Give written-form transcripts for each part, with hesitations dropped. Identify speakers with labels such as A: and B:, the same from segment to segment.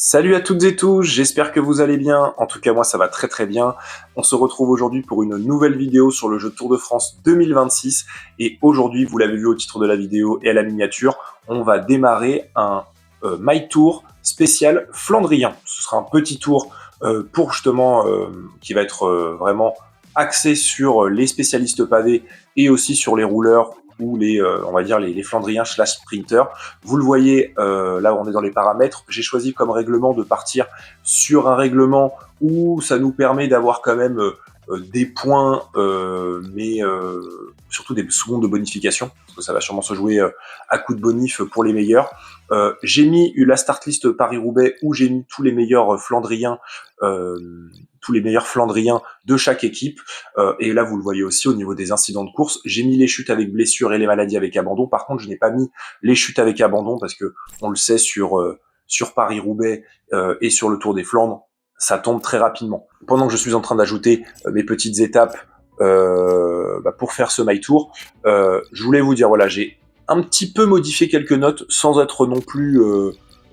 A: Salut à toutes et tous, j'espère que vous allez bien. En tout cas, moi, ça va très très bien. On se retrouve aujourd'hui pour une nouvelle vidéo sur le jeu Tour de France 2026. Et aujourd'hui, vous l'avez vu au titre de la vidéo et à la miniature, on va démarrer un My Tour spécial Flandrien. Ce sera un petit tour pour justement qui va être vraiment axé sur les spécialistes pavés et aussi sur les rouleurs ou les, on va dire les Flandriens / sprinters. Vous le voyez, là on est dans les paramètres, j'ai choisi comme règlement de partir sur un règlement où ça nous permet d'avoir quand même des points, mais surtout des secondes de bonification, parce que ça va sûrement se jouer à coup de bonif pour les meilleurs. J'ai mis la start list Paris-Roubaix où j'ai mis tous les meilleurs Flandriens, de chaque équipe. Et là, vous le voyez aussi au niveau des incidents de course. J'ai mis les chutes avec blessure et les maladies avec abandon. Par contre, je n'ai pas mis les chutes avec abandon parce que on le sait sur Paris-Roubaix et sur le Tour des Flandres, ça tombe très rapidement. Pendant que je suis en train d'ajouter mes petites étapes pour faire ce My Tour, je voulais vous dire, voilà, j'ai un petit peu modifié quelques notes sans être non plus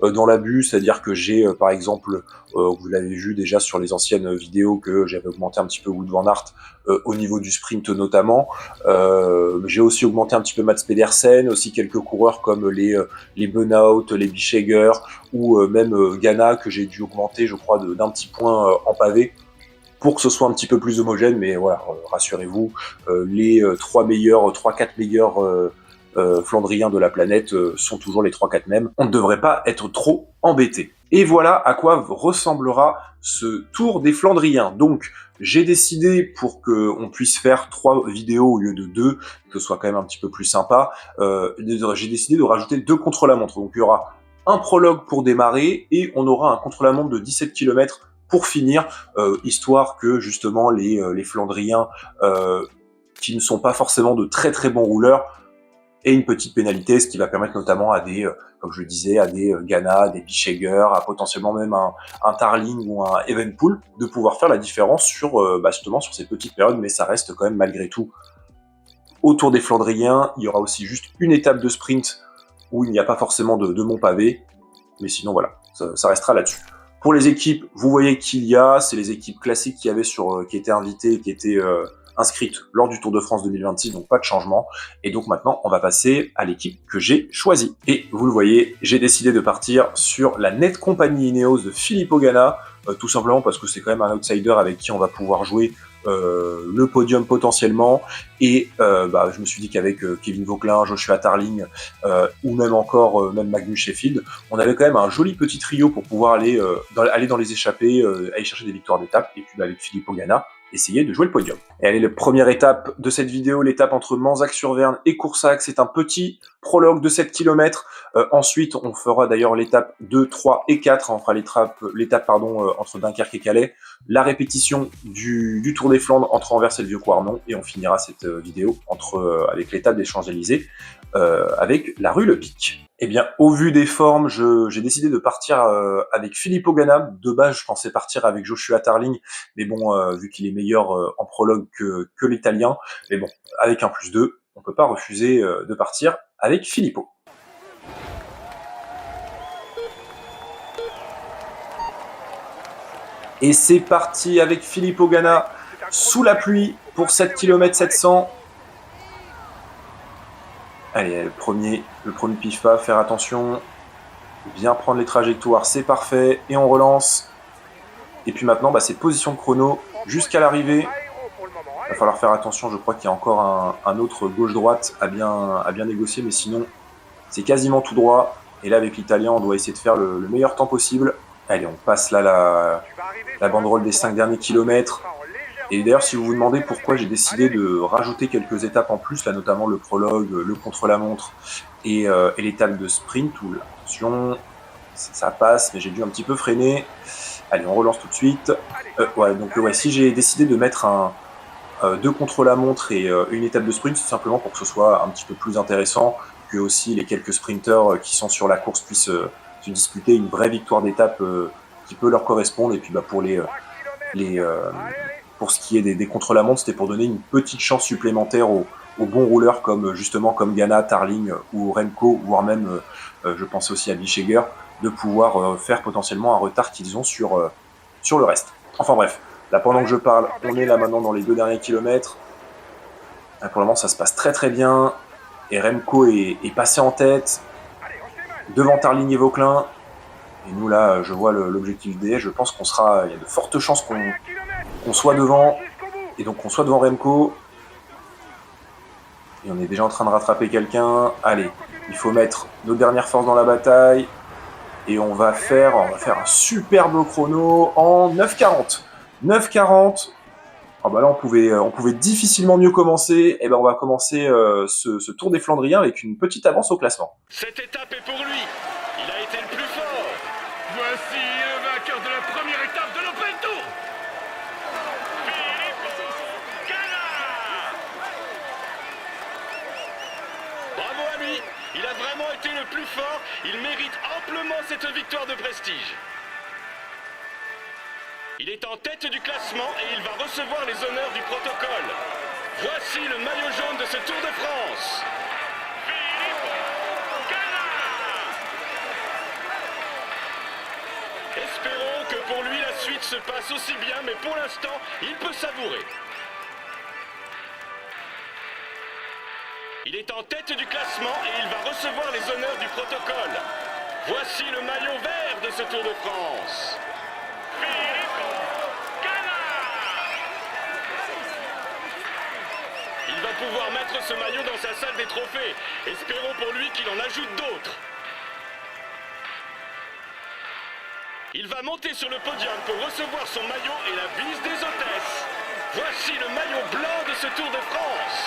A: dans l'abus, c'est-à-dire que j'ai par exemple, vous l'avez vu déjà sur les anciennes vidéos, que j'avais augmenté un petit peu Wout van Aert au niveau du sprint notamment. J'ai aussi augmenté un petit peu Mats Pedersen, aussi quelques coureurs comme les Benoît, les Bischegger ou même Ghana, que j'ai dû augmenter je crois d'un petit point en pavé pour que ce soit un petit peu plus homogène. Mais voilà, rassurez-vous, les 3-4 meilleurs Flandriens de la planète sont toujours les 3-4 mêmes. On ne devrait pas être trop embêté. Et voilà à quoi ressemblera ce Tour des Flandriens. Donc, j'ai décidé, pour qu'on puisse faire 3 vidéos au lieu de 2, que ce soit quand même un petit peu plus sympa, j'ai décidé de rajouter 2 contre-la-montre. Donc, il y aura un prologue pour démarrer et on aura un contre-la-montre de 17 km pour finir, histoire que justement les Flandriens, qui ne sont pas forcément de très très bons rouleurs, et une petite pénalité, ce qui va permettre notamment à des, comme je le disais, à des Ghana, des Bischegger, à potentiellement même un Tarling ou un Evenepoel, de pouvoir faire la différence sur justement sur ces petites périodes. Mais ça reste quand même malgré tout au Tour des Flandriens. Il y aura aussi juste une étape de sprint où il n'y a pas forcément de mont pavé, mais sinon voilà, ça restera là-dessus. Pour les équipes, vous voyez qu'il y a, c'est les équipes classiques qui étaient invitées, qui étaient inscrites lors du Tour de France 2026, donc pas de changement. Et donc maintenant, on va passer à l'équipe que j'ai choisie. Et vous le voyez, j'ai décidé de partir sur la Net Compagnie Ineos de Filippo Ganna, tout simplement parce que c'est quand même un outsider avec qui on va pouvoir jouer le podium potentiellement. Et je me suis dit qu'avec Kevin Vauquelin, Joshua Tarling ou même encore même Magnus Sheffield, on avait quand même un joli petit trio pour pouvoir aller dans les échappées, aller chercher des victoires d'étape. Et puis avec Filippo Ganna, essayer de jouer le podium. Et allez, la première étape de cette vidéo, l'étape entre Manzac-sur-Verne et Coursac, c'est un petit prologue de 7 km. Ensuite, on fera d'ailleurs l'étape 2, 3 et 4, on fera l'étape entre Dunkerque et Calais, la répétition du Tour des Flandres entre Anvers et le Vieux-Quarnon, et on finira cette vidéo avec l'étape des Champs-Élysées avec la rue Le Pic. Eh bien, au vu des formes, j'ai décidé de partir avec Filippo Ganna. De base, je pensais partir avec Joshua Tarling, mais bon, vu qu'il est meilleur en prologue que l'Italien, mais bon, avec un +2, on peut pas refuser de partir avec Filippo. Et c'est parti avec Filippo Ganna sous la pluie pour 7 km 700. Allez, le premier pif-pas, faire attention, bien prendre les trajectoires, c'est parfait, et on relance. Et puis maintenant, c'est position de chrono jusqu'à l'arrivée. Il va falloir faire attention, je crois qu'il y a encore un autre gauche-droite à bien négocier, mais sinon, c'est quasiment tout droit. Et là, avec l'Italien, on doit essayer de faire le meilleur temps possible. Allez, on passe là la banderole des 5 derniers kilomètres. Et d'ailleurs, si vous vous demandez pourquoi j'ai décidé de rajouter quelques étapes en plus, là notamment le prologue, le contre-la-montre et l'étape de sprint, où attention, ça passe, mais j'ai dû un petit peu freiner. Allez, on relance tout de suite. Si j'ai décidé de mettre deux contre-la-montre et une étape de sprint, c'est simplement pour que ce soit un petit peu plus intéressant, que aussi les quelques sprinters qui sont sur la course puissent se disputer une vraie victoire d'étape qui peut leur correspondre. Et puis pour ce qui est des contre-la-montre, c'était pour donner une petite chance supplémentaire aux bons rouleurs comme Ganna, Tarling ou Remco, voire même je pensais aussi à Bischegger, de pouvoir faire potentiellement un retard qu'ils ont sur le reste. Enfin bref, là pendant que je parle, on est là maintenant dans les 2 derniers kilomètres. Là, pour le moment ça se passe très très bien, et Remco est passé en tête, devant Tarling et Vauclin. Et nous là, je vois l'objectif D, je pense qu'il y a de fortes chances qu'on soit devant, et donc qu'on soit devant Remco. Et on est déjà en train de rattraper quelqu'un. Allez, il faut mettre nos dernières forces dans la bataille. Et on va faire un superbe chrono en 9,40. 9,40. Ah bah là, on pouvait difficilement mieux commencer. Et ben on va commencer ce Tour des Flandriens avec une petite avance au classement.
B: Cette étape est pour lui. Il a été le plus fort. Voici le vainqueur de la première étape de l'Open Tour. Bravo à lui. Il a vraiment été le plus fort. Il mérite amplement cette victoire de prestige. Il est en tête du classement et il va recevoir les honneurs du protocole. Voici le maillot jaune de ce Tour de France. Espérons que pour lui la suite se passe aussi bien, mais pour l'instant, il peut savourer. Il est en tête du classement et il va recevoir les honneurs du protocole. Voici le maillot vert de ce Tour de France. Il va pouvoir mettre ce maillot dans sa salle des trophées. Espérons pour lui qu'il en ajoute d'autres. Il va monter sur le podium pour recevoir son maillot et la bise des hôtesses. Voici le maillot blanc de ce Tour de France.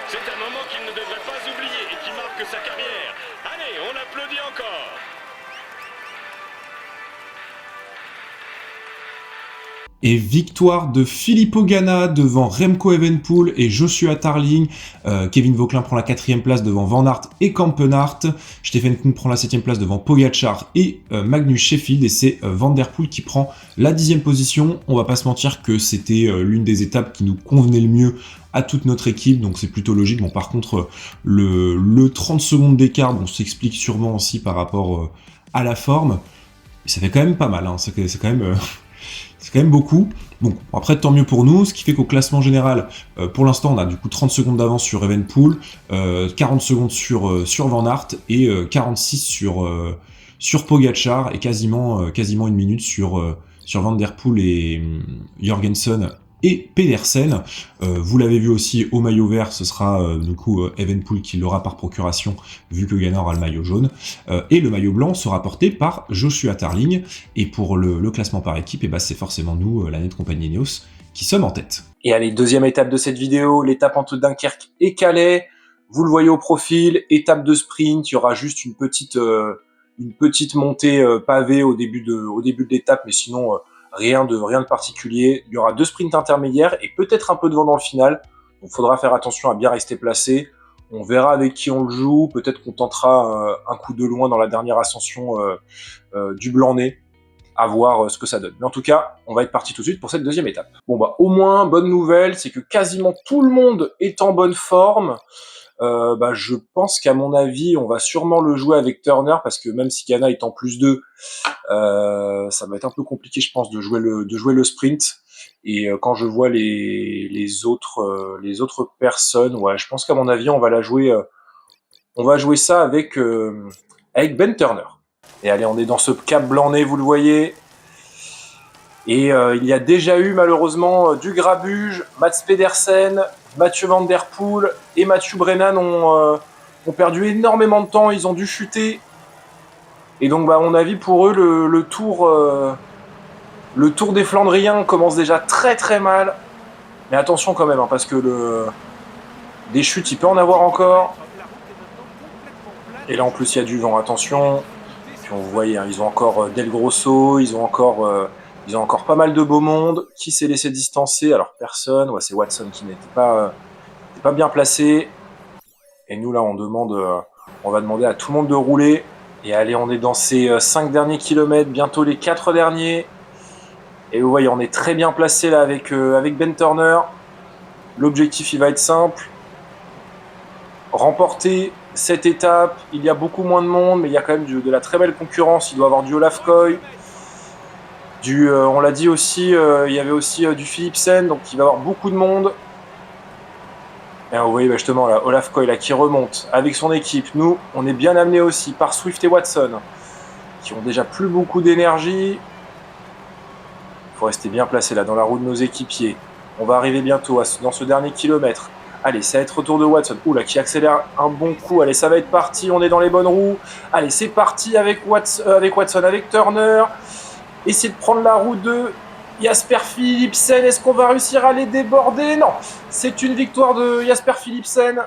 B: C'est un moment qu'il ne devrait pas oublier et qui marque sa carrière. Allez, on l'applaudit encore.
C: Et victoire de Filippo Ganna devant Remco Evenepoel et Joshua Tarling. Kevin Vauclin prend la 4e place devant Van Aert et Kampenhardt. Stephen Koen prend la 7e place devant Pogačar et Magnus Sheffield. Et c'est Van Der Poel qui prend la 10e position. On va pas se mentir que c'était l'une des étapes qui nous convenait le mieux à toute notre équipe, donc c'est plutôt logique. Bon, par contre, le 30 secondes d'écart, bon, s'explique sûrement aussi par rapport à la forme. Et ça fait quand même pas mal, hein. C'est quand même... C'est quand même beaucoup. Bon, après, tant mieux pour nous, ce qui fait qu'au classement général, pour l'instant, on a du coup 30 secondes d'avance sur Evenepoel, 40 secondes sur Van Aert et 46 sur Pogačar et quasiment une minute sur Van Der Poel et Jorgensen et Pedersen. Vous l'avez vu aussi au maillot vert, ce sera du coup Evenepoel qui l'aura par procuration vu que Ganna aura le maillot jaune, et le maillot blanc sera porté par Joshua Tarling. Et pour le classement par équipe, et bah, c'est forcément nous, la Net Compagnie Ineos, qui sommes en tête.
A: Et allez, deuxième étape de cette vidéo, l'étape entre Dunkerque et Calais. Vous le voyez au profil, étape de sprint, il y aura juste une petite montée pavée au début de l'étape, mais sinon rien de particulier. Il y aura 2 sprints intermédiaires et peut-être un peu de vent dans le final. Donc il faudra faire attention à bien rester placé. On verra avec qui on le joue. Peut-être qu'on tentera un coup de loin dans la dernière ascension du Blanc-Nez. À voir ce que ça donne. Mais en tout cas, on va être parti tout de suite pour cette deuxième étape. Bon bah au moins, bonne nouvelle, c'est que quasiment tout le monde est en bonne forme. Je pense qu'à mon avis, on va sûrement le jouer avec Turner, parce que même si Ganna est en +2, ça va être un peu compliqué, je pense, de jouer le sprint. Et quand je vois les autres personnes, ouais, je pense qu'à mon avis, on va jouer ça avec Ben Turner. Et allez, on est dans ce Cap Blanc-Nez, vous le voyez. Et il y a déjà eu malheureusement du grabuge. Mats Pedersen, Mathieu Van Der Poel et Mathieu Brennan ont perdu énormément de temps. Ils ont dû chuter. Et donc, à mon avis, pour eux, le tour des Flandriens commence déjà très très mal. Mais attention quand même, hein, parce que des chutes, il peut en avoir encore. Et là, en plus, il y a du vent. Attention. Puis vous voyez, hein, ils ont encore Del Grosso, ils ont encore pas mal de beau monde. Qui s'est laissé distancer? Alors personne. Ouais, c'est Watson qui n'était pas bien placé. Et nous là, on va demander à tout le monde de rouler. Et allez, on est dans ces 5 derniers kilomètres, bientôt les 4 derniers. Et vous voyez, on est très bien placé là avec Ben Turner. L'objectif, il va être simple. Remporter cette étape. Il y a beaucoup moins de monde, mais il y a quand même de la très belle concurrence. Il doit y avoir du Olaf Koy, on l'a dit aussi, il y avait aussi du Philipsen, donc il va y avoir beaucoup de monde. Et vous voyez justement là, Olaf Koy là, qui remonte avec son équipe. Nous, on est bien amenés aussi par Swift et Watson, qui ont déjà plus beaucoup d'énergie. Il faut rester bien placé là dans la roue de nos équipiers. On va arriver bientôt dans ce dernier kilomètre. Allez, ça va être retour de Watson. Oula, qui accélère un bon coup. Allez, ça va être parti. On est dans les bonnes roues. Allez, c'est parti avec Watson, avec Turner. Essayez de prendre la roue de Jasper Philipsen. Est-ce qu'on va réussir à les déborder? Non. C'est une victoire de Jasper Philipsen.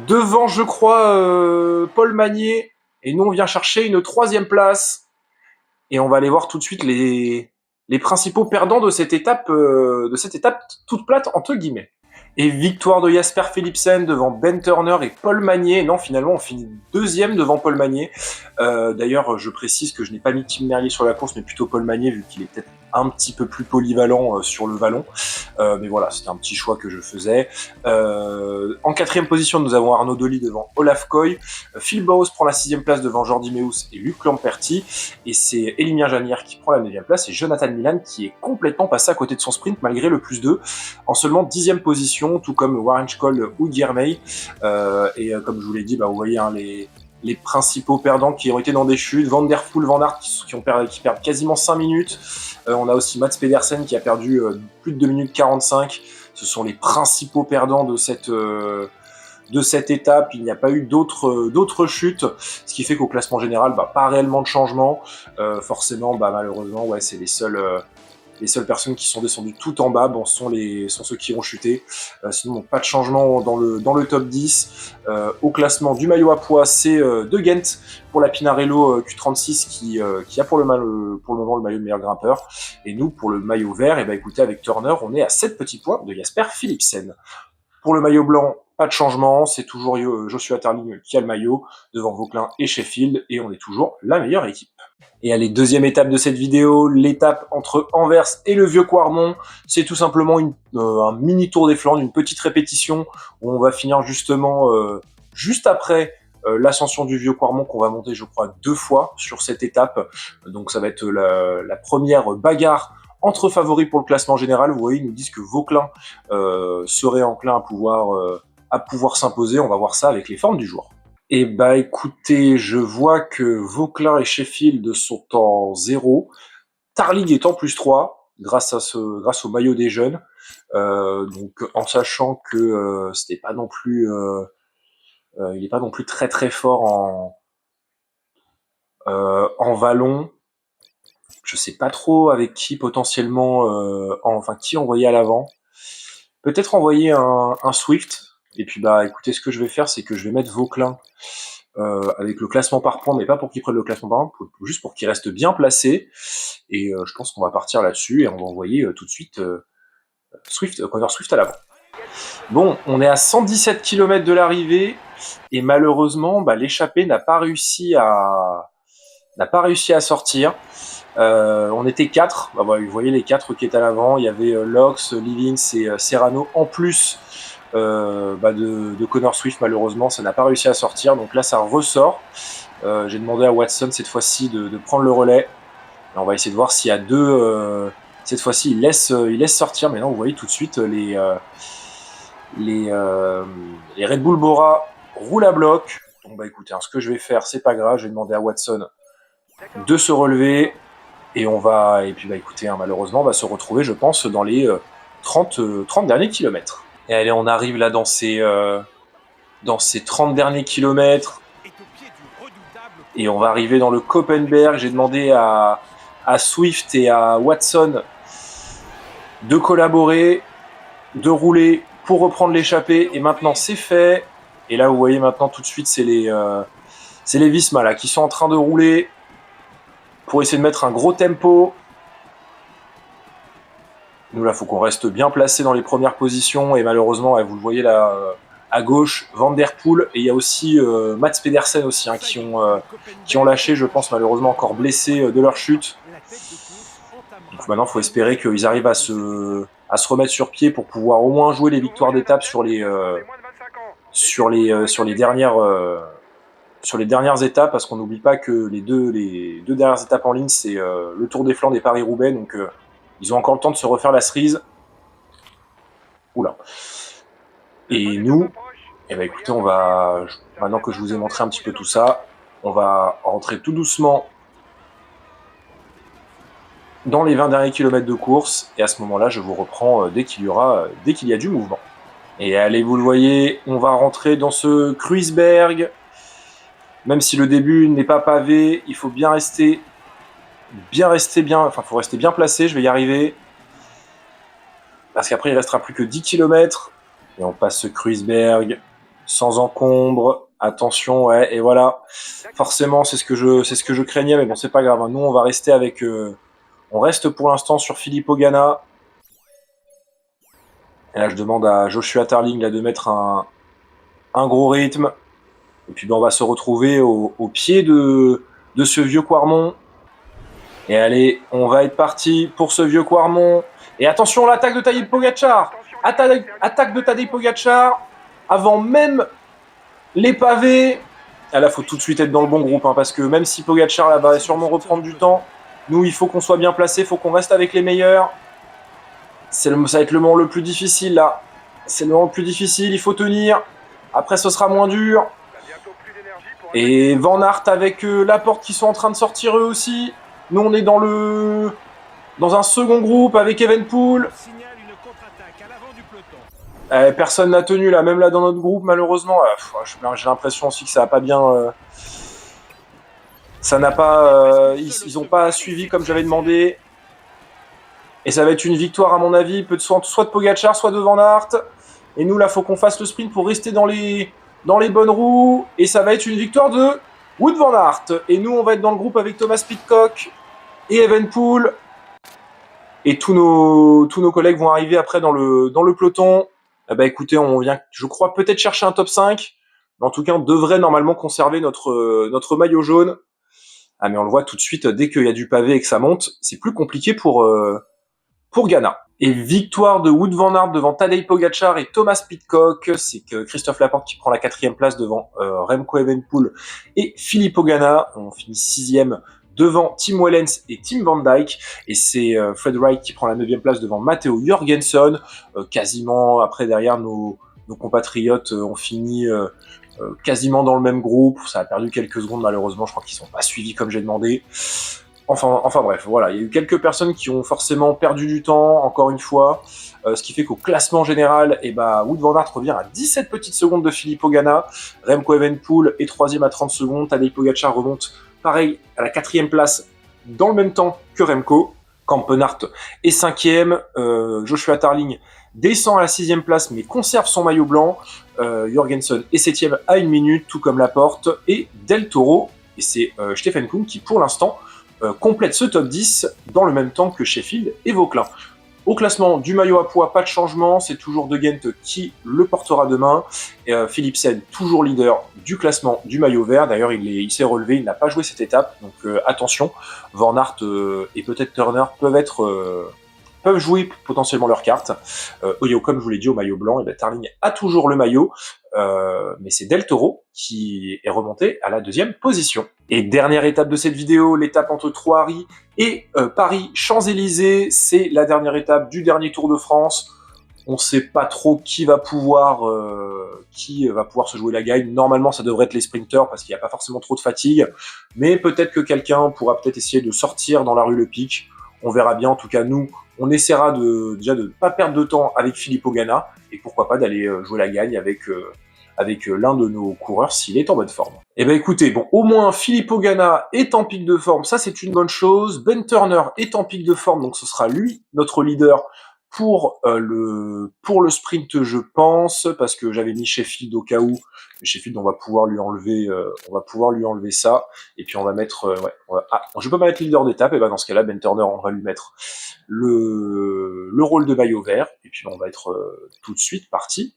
A: Devant, je crois, Paul Magnier. Et nous, on vient chercher une 3e place. Et on va aller voir tout de suite les principaux perdants de cette étape toute plate, entre guillemets. Et victoire de Jasper Philipsen devant Ben Turner et Paul Magnier. Non, finalement, on finit 2e devant Paul Magnier. D'ailleurs, je précise que je n'ai pas mis Tim Merlier sur la course, mais plutôt Paul Magnier, vu qu'il est peut-être un petit peu plus polyvalent sur le vallon. Mais voilà, c'était un petit choix que je faisais. En 4e position, nous avons Arnaud Delis devant Olaf Koy. Phil Bauhaus prend la 6e place devant Jordi Meus et Luc Lamperti. Et c'est Elimien Janière qui prend la 9e place et Jonathan Milan qui est complètement passé à côté de son sprint malgré le plus 2 en seulement 10e position, tout comme Warren Scholl ou Guillermey. Et comme je vous l'ai dit, vous voyez les principaux perdants qui ont été dans des chutes. Van Der Poel, Van Aert qui perdent quasiment 5 minutes. On a aussi Mats Pedersen qui a perdu plus de 2 minutes 45. Ce sont les principaux perdants de cette étape. Il n'y a pas eu d'autres chutes, ce qui fait qu'au classement général, pas réellement de changement. Forcément, malheureusement, ouais, c'est les seules personnes qui sont descendues tout en bas, sont ceux qui ont chuté. Sinon, pas de changement dans le top 10. Au classement du maillot à pois, c'est De Gent pour la Pinarello Q36 qui a pour le moment le maillot de meilleur grimpeur. Et nous, pour le maillot vert, écoutez, avec Turner, on est à 7 petits points de Jasper Philipsen. Pour le maillot blanc, pas de changement, c'est toujours Joshua Tarling qui a le maillot devant Vauclin et Sheffield, et on est toujours la meilleure équipe. Et allez, 2e étape de cette vidéo, l'étape entre Anvers et le Vieux-Quarmont. C'est tout simplement un mini tour des Flandres, une petite répétition où on va finir justement juste après l'ascension du Vieux-Quarmont qu'on va monter, je crois, 2 fois sur cette étape. Donc ça va être la première bagarre entre favoris pour le classement général. Vous voyez, ils nous disent que Vauclin serait enclin à pouvoir s'imposer. On va voir ça avec les formes du jour. Et écoutez, je vois que Vauclin et Sheffield sont en 0. Tarling est en +3 grâce au maillot des jeunes. Donc en sachant que c'était pas non plus il est pas non plus très très fort en vallon. Je sais pas trop avec qui potentiellement qui envoyer à l'avant. Peut-être envoyer un Swift. Et puis écoutez, ce que je vais faire, c'est que je vais mettre Vauclin avec le classement par points, mais pas pour qu'il prenne le classement par points, juste pour qu'il reste bien placé. Et je pense qu'on va partir là-dessus et on va envoyer tout de suite Connor Swift à l'avant. Bon, on est à 117 km de l'arrivée et malheureusement, l'échappée n'a pas réussi à sortir. On était 4, vous voyez les 4 qui étaient à l'avant. Il y avait Lox, Livins et Serrano en plus de Connor Swift. Malheureusement, ça n'a pas réussi à sortir. Donc là, ça ressort. J'ai demandé à Watson cette fois-ci de prendre le relais. Et on va essayer de voir s'il y a deux. Cette fois-ci, il laisse sortir. Mais non, vous voyez tout de suite les Red Bull Bora roulent à bloc. Donc écoutez, ce que je vais faire, c'est pas grave. Je vais demander à Watson de se relever. Et puis écoutez, malheureusement, on va se retrouver, je pense, dans les 30 derniers kilomètres. Et allez, on arrive là dans ces 30 derniers kilomètres. Et on va arriver dans le Koppenberg. J'ai demandé à Swift et à Watson de collaborer, de rouler pour reprendre l'échappée. Et maintenant, c'est fait. Et là, vous voyez maintenant tout de suite, c'est les Visma là, qui sont en train de rouler pour essayer de mettre un gros tempo. Nous, là, il faut qu'on reste bien placé dans les premières positions. Et malheureusement, vous le voyez là, à gauche, Van Der Poel. Et il y a aussi Mats Pedersen aussi, qui ont lâché, je pense, malheureusement encore blessés de leur chute. Donc maintenant, il faut espérer qu'ils arrivent à se remettre sur pied pour pouvoir au moins jouer les victoires d'étape sur les sur les dernières étapes, parce qu'on n'oublie pas que les deux dernières étapes en ligne, c'est le Tour des Flandres et Paris-Roubaix, donc ils ont encore le temps de se refaire la cerise. Oula. Et nous, eh ben écoutez, maintenant que je vous ai montré un petit peu tout ça, on va rentrer tout doucement dans les 20 derniers kilomètres de course, et à ce moment-là, je vous reprends dès qu'il y a du mouvement. Et allez, vous le voyez, on va rentrer dans ce Kruisberg. Même si le début n'est pas pavé, il faut faut rester bien placé, je vais y arriver. Parce qu'après, il restera plus que 10 km. Et on passe ce Kruisberg sans encombre. Attention, ouais, et voilà. Forcément, c'est ce que je craignais, mais bon, c'est pas grave. Nous, on va rester on reste pour l'instant sur Filippo Ganna. Et là, je demande à Joshua Tarling de mettre un gros rythme. Et puis, on va se retrouver au pied de ce vieux Quarmont. Et allez, on va être parti pour ce vieux Quarmont. Et attention, l'attaque de Tadej Pogačar. Attaque de Tadej Pogačar avant même les pavés. Et là, il faut tout de suite être dans le bon groupe, parce que même si Pogačar là va sûrement reprendre du temps, nous, il faut qu'on soit bien placé, il faut qu'on reste avec les meilleurs. Ça va être le moment le plus difficile, là. C'est le moment le plus difficile, il faut tenir. Après, ce sera moins dur. Et Van Aert avec Laporte qui sont en train de sortir eux aussi. Nous, on est dans un second groupe avec Evenepoel. Personne n'a tenu là, même là dans notre groupe, malheureusement. J'ai l'impression aussi que ça n'a pas bien. Ça n'a pas. Ils n'ont pas suivi comme j'avais demandé. Et ça va être une victoire, à mon avis, soit de Pogačar, soit de Van Aert. Et nous, là, faut qu'on fasse le sprint pour rester dans les bonnes roues. Et ça va être une victoire de Wout Van Aert. Et nous, on va être dans le groupe avec Thomas Pidcock et Evenepoel. Et tous nos collègues vont arriver après dans le peloton. Écoutez, on vient, je crois, peut-être chercher un top 5. Mais en tout cas, on devrait normalement conserver notre maillot jaune. Ah, mais on le voit tout de suite, dès qu'il y a du pavé et que ça monte, c'est plus compliqué pour Ganna. Et victoire de Wout Van Aert devant Tadej Pogačar et Thomas Pidcock. C'est que Christophe Laporte qui prend la 4e place devant Remco Evenepoel et Filippo Ganna. On finit 6e devant Tim Wellens et Tim Van Dijk. Et c'est Fred Wright qui prend la 9e place devant Matteo Jorgensen. Quasiment après, derrière, nos compatriotes ont fini quasiment dans le même groupe. Ça a perdu quelques secondes, malheureusement. Je crois qu'ils sont pas suivis comme j'ai demandé. Enfin bref, voilà, il y a eu quelques personnes qui ont forcément perdu du temps, encore une fois, ce qui fait qu'au classement général, Wout Van Aert revient à 17 petites secondes de Filippo Ganna, Remco Evenepoel est 3e à 30 secondes, Tadej Pogačar remonte pareil à la 4e place dans le même temps que Remco, Kampenart est 5e, Joshua Tarling descend à la 6e place mais conserve son maillot blanc, Jorgensen est 7e à 1 minute, tout comme Laporte, et Del Toro, et c'est Stephen Koen qui pour l'instant complète ce top 10 dans le même temps que Sheffield et Vauclin. Au classement du maillot à poids, pas de changement, c'est toujours De Gendt qui le portera demain. Philipsen, toujours leader du classement du maillot vert. D'ailleurs, il s'est relevé, il n'a pas joué cette étape, donc attention. Van Aert et peut-être Turner peuvent jouer potentiellement leur carte. Comme je vous l'ai dit, au maillot blanc, Tarling a toujours le maillot, mais c'est Del Toro qui est remonté à la 2e position. Et dernière étape de cette vidéo, l'étape entre Troyes et Paris-Champs-Élysées, c'est la dernière étape du dernier Tour de France. On ne sait pas trop qui va pouvoir se jouer la gagne. Normalement, ça devrait être les sprinters parce qu'il n'y a pas forcément trop de fatigue, mais peut-être que quelqu'un pourra peut-être essayer de sortir dans la rue Le Pic. On verra bien. En tout cas, nous, on essaiera de ne pas perdre de temps avec Filippo Ganna et pourquoi pas d'aller jouer la gagne avec l'un de nos coureurs s'il est en bonne forme. Écoutez, au moins Filippo Ganna est en pic de forme, ça c'est une bonne chose. Ben Turner est en pic de forme, donc ce sera lui notre leader pour le sprint, je pense, parce que j'avais mis Sheffield au cas où. Mais Sheffield, on va pouvoir lui enlever ça, et puis on va mettre, je peux pas mettre leader d'étape, et dans ce cas-là, Ben Turner, on va lui mettre le rôle de maillot vert, et puis on va être tout de suite parti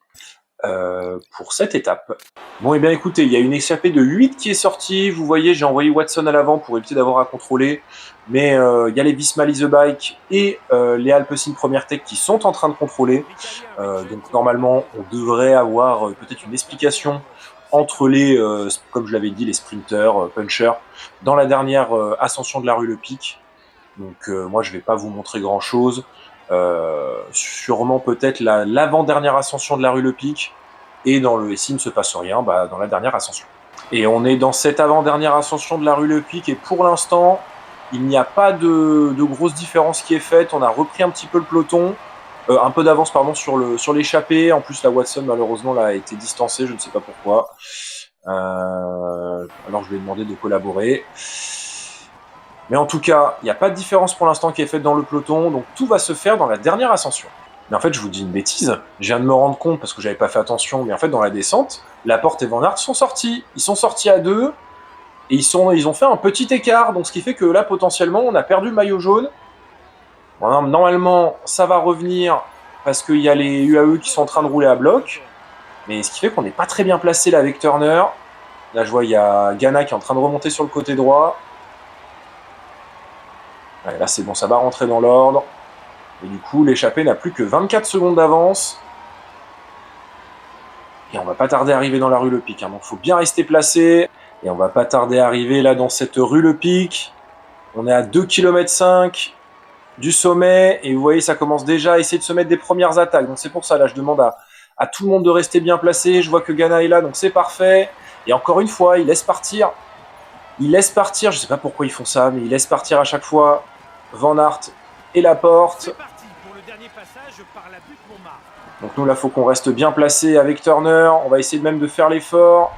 A: pour cette étape. Bon, et bien écoutez, il y a une échappée de 8 qui est sortie. Vous voyez, j'ai envoyé Watson à l'avant pour éviter d'avoir à contrôler. Mais il y a les Visma Lease the Bike et les Alpecin Première Tech qui sont en train de contrôler. Donc normalement, on devrait avoir peut-être une explication entre les, comme je l'avais dit, les sprinters, punchers, dans la dernière ascension de la rue Le Pic. Donc moi, je vais pas vous montrer grand-chose. Sûrement peut-être l'avant-dernière ascension de la rue Le Pic. Et s'il ne se passe rien, dans la dernière ascension. Et on est dans cette avant-dernière ascension de la rue Le Pic. Et pour l'instant, il n'y a pas de grosse différence qui est faite. On a repris un petit peu le peloton. Un peu d'avance sur l'échappée. En plus, la Watson, malheureusement, là, a été distancée. Je ne sais pas pourquoi. Alors, je lui ai demandé de collaborer. Mais en tout cas, il n'y a pas de différence pour l'instant qui est faite dans le peloton. Donc, tout va se faire dans la dernière ascension. Mais en fait, je vous dis une bêtise. Je viens de me rendre compte parce que j'avais pas fait attention. Mais en fait, dans la descente, Laporte et Van Aert sont sortis. Ils sont sortis à deux. Et ils ont fait un petit écart. Donc, ce qui fait que là, potentiellement, on a perdu le maillot jaune. Bon, normalement, ça va revenir parce qu'il y a les UAE qui sont en train de rouler à bloc. Mais ce qui fait qu'on n'est pas très bien placé là avec Turner. Là, je vois, il y a Ghana qui est en train de remonter sur le côté droit. Ouais, là, c'est bon, ça va rentrer dans l'ordre. Et du coup, l'échappée n'a plus que 24 secondes d'avance. Et on va pas tarder à arriver dans la rue Le Pic. Donc, il faut bien rester placé. Et on va pas tarder à arriver là dans cette rue Le Pic. On est à 2,5 km du sommet. Et vous voyez, ça commence déjà à essayer de se mettre des premières attaques. Donc, c'est pour ça, là, je demande à tout le monde de rester bien placé. Je vois que Ghana est là, donc c'est parfait. Et encore une fois, il laisse partir. Il laisse partir. Je sais pas pourquoi ils font ça, mais il laisse partir à chaque fois Van Aert et Laporte. Donc nous, là, il faut qu'on reste bien placé avec Turner. On va essayer même de faire l'effort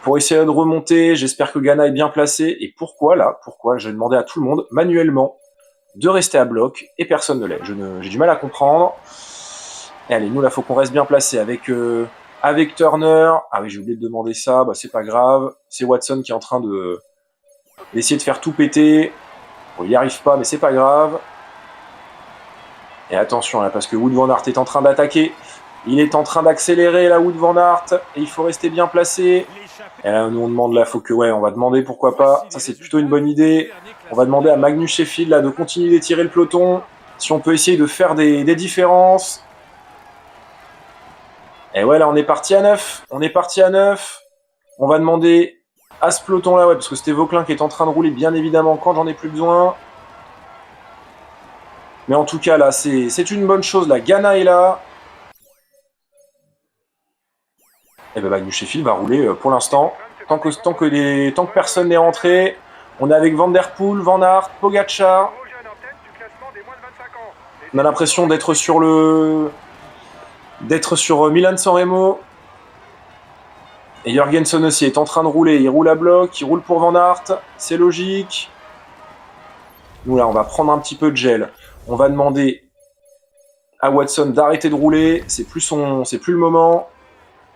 A: pour essayer de remonter. J'espère que Ghana est bien placé. Et pourquoi je vais demander à tout le monde, manuellement, de rester à bloc et personne ne l'est. J'ai du mal à comprendre. Et allez, nous, là, il faut qu'on reste bien placé avec Turner. Ah oui, j'ai oublié de demander ça. C'est pas grave. C'est Watson qui est en train d'essayer de faire tout péter. Bon, il n'y arrive pas, mais c'est pas grave. Et attention là, parce que Wout van Aert est en train d'attaquer. Il est en train d'accélérer la Wout van Aert. Et il faut rester bien placé. Et là, nous on demande là, on va demander pourquoi pas. Ça c'est plutôt une bonne idée. On va demander à Magnus Sheffield là de continuer d'étirer le peloton. Si on peut essayer de faire des différences. Et ouais, là on est parti à 9. On va demander à ce peloton là, parce que c'était Vauclin qui est en train de rouler, bien évidemment, quand j'en ai plus besoin. Mais en tout cas, là, c'est une bonne chose. La Ghana est là. Et Magnus Sheffield va rouler pour l'instant. Tant que personne n'est rentré. On est avec Van Der Poel, Van Aert, Pogacar. On a l'impression d'être sur Milan-San Remo. Et Jorgensen aussi est en train de rouler. Il roule à bloc, il roule pour Van Aert. C'est logique. Nous, là, on va prendre un petit peu de gel. On va demander à Watson d'arrêter de rouler. C'est plus le moment.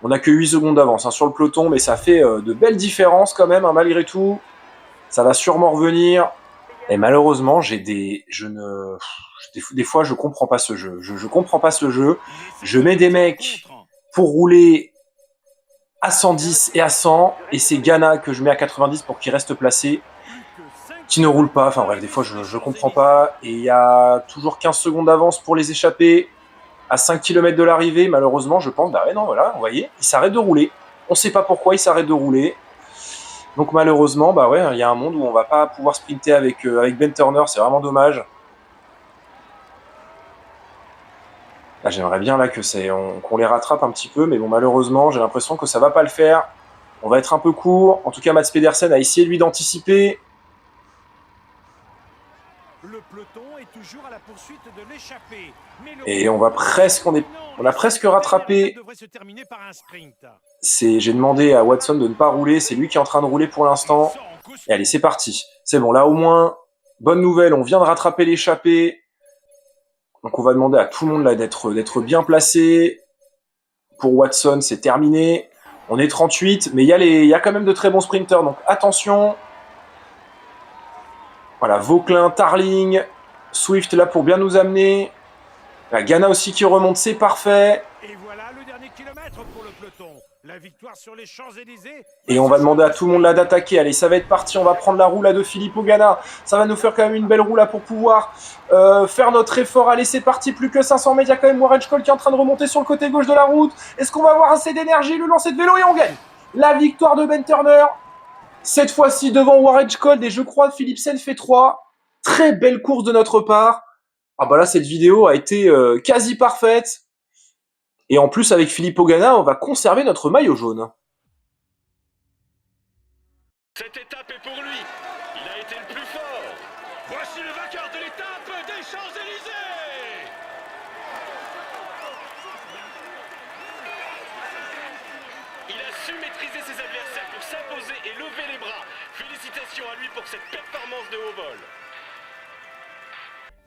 A: On n'a que 8 secondes d'avance sur le peloton, mais ça fait de belles différences quand même, malgré tout. Ça va sûrement revenir. Et malheureusement, des fois, je comprends pas ce jeu. Je comprends pas ce jeu. Je mets des mecs pour rouler à 110 et à 100, et c'est Ghana que je mets à 90 pour qu'il reste placé, qui ne roule pas. Enfin bref, des fois, je comprends pas. Et il y a toujours 15 secondes d'avance pour les échapper. À 5 km de l'arrivée, malheureusement, je pense, non, voilà, vous voyez, il s'arrête de rouler. On sait pas pourquoi il s'arrête de rouler. Donc malheureusement, il y a un monde où on va pas pouvoir sprinter avec Ben Turner, c'est vraiment dommage. Là, j'aimerais bien là qu'on les rattrape un petit peu, mais bon, malheureusement, j'ai l'impression que ça va pas le faire. On va être un peu court. En tout cas, Mats Pedersen a essayé lui d'anticiper.
D: Le peloton est toujours à la poursuite de l'échappée.
A: Et on a presque rattrapé. J'ai demandé à Watson de ne pas rouler, c'est lui qui est en train de rouler pour l'instant. Et allez, c'est parti. C'est bon, là au moins, bonne nouvelle, on vient de rattraper l'échappée. Donc on va demander à tout le monde là d'être bien placé. Pour Watson, c'est terminé. On est 38, mais il y a quand même de très bons sprinters, donc attention. Voilà, Vauclin, Tarling, Swift là pour bien nous amener. La Ghana aussi qui remonte, c'est parfait.
D: Et voilà le dernier kilomètre pour le peloton. La victoire sur les Champs-Élysées.
A: Et on va demander à tout le monde là d'attaquer. Allez, ça va être parti. On va prendre la roue là de Filippo Ganna. Ça va nous faire quand même une belle roue là pour pouvoir faire notre effort. Allez, c'est parti. Plus que 500 mètres. Il y a quand même Warren Scholl qui est en train de remonter sur le côté gauche de la route. Est-ce qu'on va avoir assez d'énergie? Le lancer de vélo et on gagne. La victoire de Ben Turner. Cette fois-ci devant Warren Scholl. Et je crois que Philipsen fait 3. Très belle course de notre part. Ah bah là, cette vidéo a été quasi parfaite. Et en plus, avec Filippo Ganna, on va conserver notre maillot jaune.
B: Cette étape est pour lui. Il a été le plus fort. Voici le vainqueur de l'étape des Champs-Élysées. Il a su maîtriser ses adversaires pour s'imposer et lever les bras. Félicitations à lui pour cette performance de haut vol.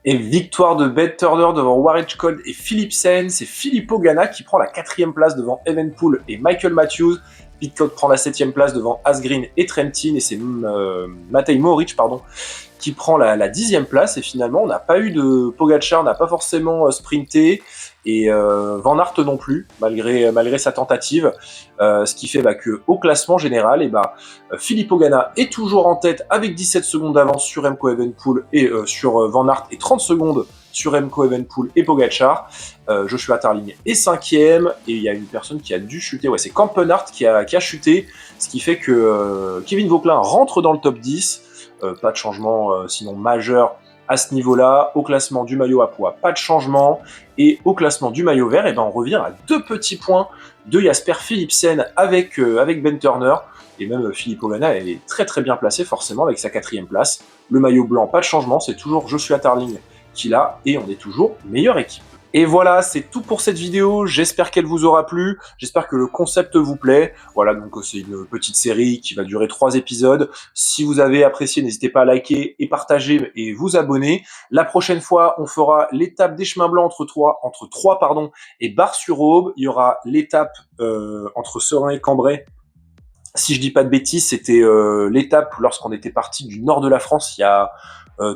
A: Et victoire de Ben Turner devant Warren Scholl et Philipsen. C'est Filippo Ganna qui prend la 4e place devant Evenepoel et Michael Matthews. Pidcock prend la 7e place devant Asgreen et Trentin. Et c'est Matej Mohoric qui prend la 10e place. Et finalement, on n'a pas eu de Pogacar, on n'a pas forcément sprinté. Et Van Aert non plus, malgré sa tentative. Ce qui fait que au classement général, Filippo Ganna est toujours en tête avec 17 secondes d'avance sur Remco Evenepoel et sur Van Aert et 30 secondes sur Remco Evenepoel et Pogacar. Joshua Tarling est 5e et il y a une personne qui a dû chuter. Ouais, c'est Campenhart qui a chuté, ce qui fait que Kevin Vauquelin rentre dans le top 10. Pas de changement sinon majeur à ce niveau-là. Au classement du maillot à pois, pas de changement. Et au classement du maillot vert, on revient à 2 petits points de Jasper Philipsen avec Ben Turner. Et même Filippo Ganna est très très bien placé forcément avec sa 4e place. Le maillot blanc, pas de changement, c'est toujours Joshua Tarling qui l'a et on est toujours meilleure équipe. Et voilà, c'est tout pour cette vidéo, j'espère qu'elle vous aura plu, j'espère que le concept vous plaît. Voilà, donc c'est une petite série qui va durer 3 épisodes. Si vous avez apprécié, n'hésitez pas à liker et partager et vous abonner. La prochaine fois, on fera l'étape des chemins blancs entre Troyes et Bar-sur-Aube. Il y aura l'étape entre Serein et Cambrai. Si je dis pas de bêtises, c'était l'étape lorsqu'on était parti du nord de la France il y a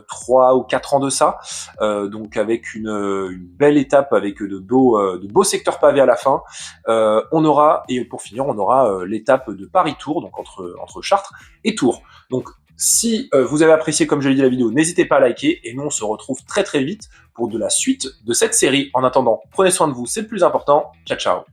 A: 3 ou 4 ans de ça, donc avec une belle étape avec de beaux secteurs pavés à la fin. On aura, et pour finir, on aura l'étape de Paris-Tours, donc entre Chartres et Tours. Donc si vous avez apprécié, comme je l'ai dit, la vidéo, n'hésitez pas à liker, et nous on se retrouve très très vite pour de la suite de cette série. En attendant, prenez soin de vous, c'est le plus important. Ciao ciao.